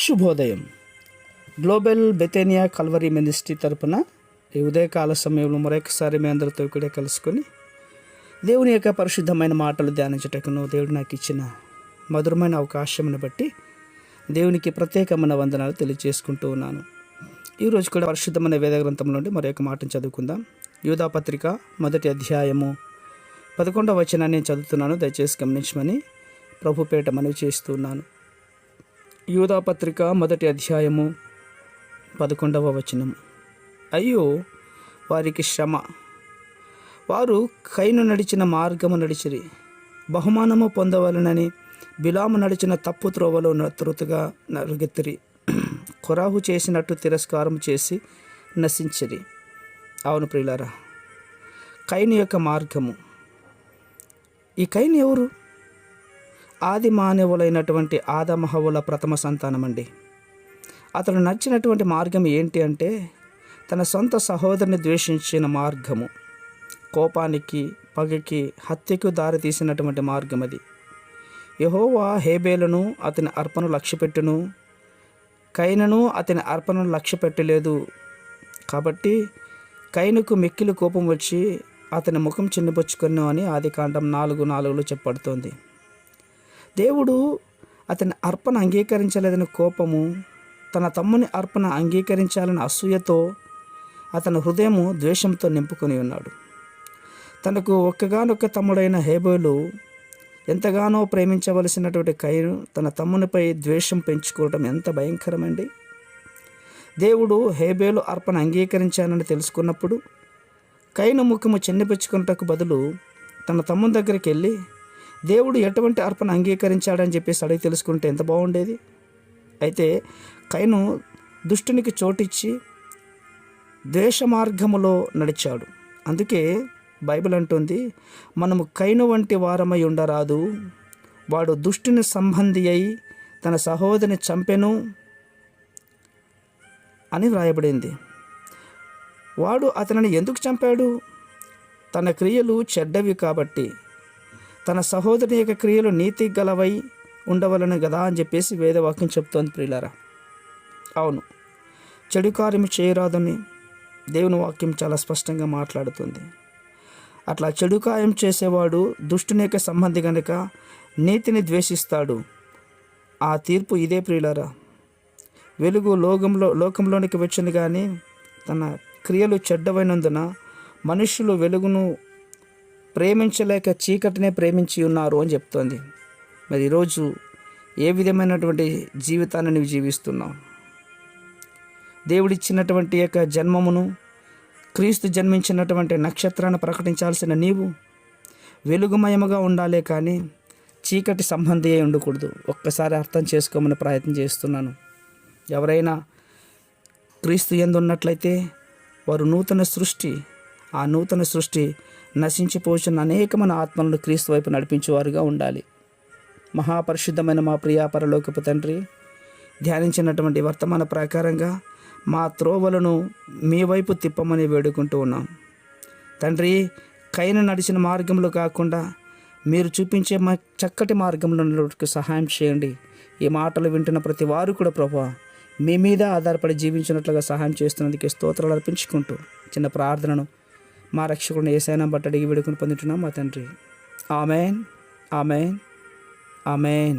శుభోదయం. Global బెతేనియా Calvary ministry తరపున ఈ ఉదయకాల సమయంలో మరొకసారి మీ అందరితో కూడా కలుసుకొని దేవుని యొక్క పరిశుద్ధమైన మాటలు ధ్యానించటకును దేవుడు నాకు ఇచ్చిన మధురమైన అవకాశమును బట్టి దేవునికి ప్రత్యేకమైన వందనాలు తెలియజేసుకుంటూ ఉన్నాను. ఈరోజు కూడా పరిశుద్ధమైన వేద గ్రంథంలో నుండి మరొక మాటను చదువుకుందాం. యూదాపత్రిక 1వ అధ్యాయము 11వ వచనాన్ని చదువుతున్నాను, దయచేసి గమనించమని ప్రభుపేట మనవి చేస్తున్నాను. యూదాపత్రిక 1వ అధ్యాయము 11వ వచనము. అయ్యో వారికి శ్రమ, వారు కైను నడిచిన మార్గము నడిచిరి, బహుమానము పొందవలనని బిలాము నడిచిన తప్పు త్రోవలో త్రుతుగా నరుగెత్తిరి, కొరాహు చేసినట్టు తిరస్కారం చేసి నశించిరి. అవును ప్రియులారా, కైను యొక్క మార్గము. ఈ కైను ఎవరు? ఆది మానవులైనటువంటి ఆదమహవుల ప్రథమ సంతానమండి. అతను నచ్చినటువంటి మార్గం ఏంటి అంటే తన సొంత సహోదరుని ద్వేషించిన మార్గము, కోపానికి, పగకి, హత్యకు దారితీసినటువంటి మార్గం అది. యెహోవా హేబేలును అతని అర్పణ లక్ష్యపెట్టును, కైనును అతని అర్పణను లక్ష్యపెట్టలేదు. కాబట్టి కైనుకు మిక్కిలి కోపం వచ్చి అతని ముఖం చిన్నబుచ్చుకొను అని ఆదికాండం 4:4 చెప్పబడుతోంది. దేవుడు అతని అర్పణ అంగీకరించలేదని కోపము, తన తమ్ముని అర్పణ అంగీకరించాలని అసూయతో అతని హృదయము ద్వేషంతో నింపుకొని ఉన్నాడు. తనకు ఒక్కగానొక్క తమ్ముడైన హేబేలు ఎంతగానో ప్రేమించవలసినటువంటి కైను తన తమ్మునిపై ద్వేషం పెంచుకోవడం ఎంత భయంకరమండి. దేవుడు హేబేలు అర్పణ అంగీకరించానని తెలుసుకున్నప్పుడు కైను ముఖము చిన్నపెచ్చుకున్నటకు బదులు తన తమ్ముని దగ్గరికి వెళ్ళి దేవుడు ఎటువంటి అర్పణ అంగీకరించాడని చెప్పేసి అడిగి తెలుసుకుంటే ఎంత బాగుండేది. అయితే కైను దుష్టునికి చోటిచ్చి ద్వేష మార్గములో నడిచాడు. అందుకే బైబిల్ అంటుంది, మనము కైను వంటి వారమై ఉండరాదు, వాడు దుష్టుని సంబంధి అయి తన సహోదరిని చంపెను అని వ్రాయబడింది. వాడు అతనిని ఎందుకు చంపాడు? తన క్రియలు చెడ్డవి కాబట్టి, తన సహోదరుని యొక్క క్రియలు నీతి గలవై ఉండవలను కదా అని చెప్పేసి వేదవాక్యం చెప్తోంది ప్రియులారా. అవును, చెడు కార్యము చేయరాదని దేవుని వాక్యం చాలా స్పష్టంగా మాట్లాడుతుంది. అట్లా చెడు కార్యం చేసేవాడు దుష్టుని యొక్క సంబంధి కనుక నీతిని ద్వేషిస్తాడు. ఆ తీర్పు ఇదే ప్రియులారా. వెలుగు లోకంలోనికి వచ్చింది, కానీ తన క్రియలు చెడ్డవైనందున మనుషులు వెలుగును ప్రేమించలేక చీకటినే ప్రేమించి ఉన్నారు అని చెప్తోంది. మరి ఈరోజు ఏ విధమైనటువంటి జీవితాన్ని నువ్వు జీవిస్తున్నావు? దేవుడిచ్చినటువంటి యొక్క జన్మమును, క్రీస్తు జన్మించినటువంటి నక్షత్రాన్ని ప్రకటించాల్సిన నీవు వెలుగుమయముగా ఉండాలే కానీ చీకటి సంబంధి అయి ఉండకూడదు. ఒక్కసారి అర్థం చేసుకోమని ప్రయత్నం చేస్తున్నాను. ఎవరైనా క్రీస్తు యందు ఉన్నట్లయితే వారు నూతన సృష్టి. ఆ నూతన సృష్టి నశించిపోతున్న అనేకమైన ఆత్మలను క్రీస్తు వైపు నడిపించేవారుగా ఉండాలి. మహాపరిశుద్ధమైన మా ప్రియ పరలోకపు తండ్రి, ధ్యానించినటువంటి వర్తమాన ప్రకారంగా మా త్రోవలను మీ వైపు తిప్పమని వేడుకుంటూ ఉన్నాం తండ్రి. కైను నడిచిన మార్గంలో కాకుండా మీరు చూపించే మా చక్కటి మార్గంలో సహాయం చేయండి. ఈ మాటలు వింటున్న ప్రతి వారు కూడా ప్రభువా మీ మీద ఆధారపడి జీవించినట్లుగా సహాయం చేస్తున్నందుకే స్తోత్రాలు అర్పించుకుంటూ చిన్న ప్రార్థనను మా రక్షకుడిని యేసయ్య బట్టి అడిగి వేడుకొని పొందుతున్నాం మా తండ్రి. Amen, amen, amen.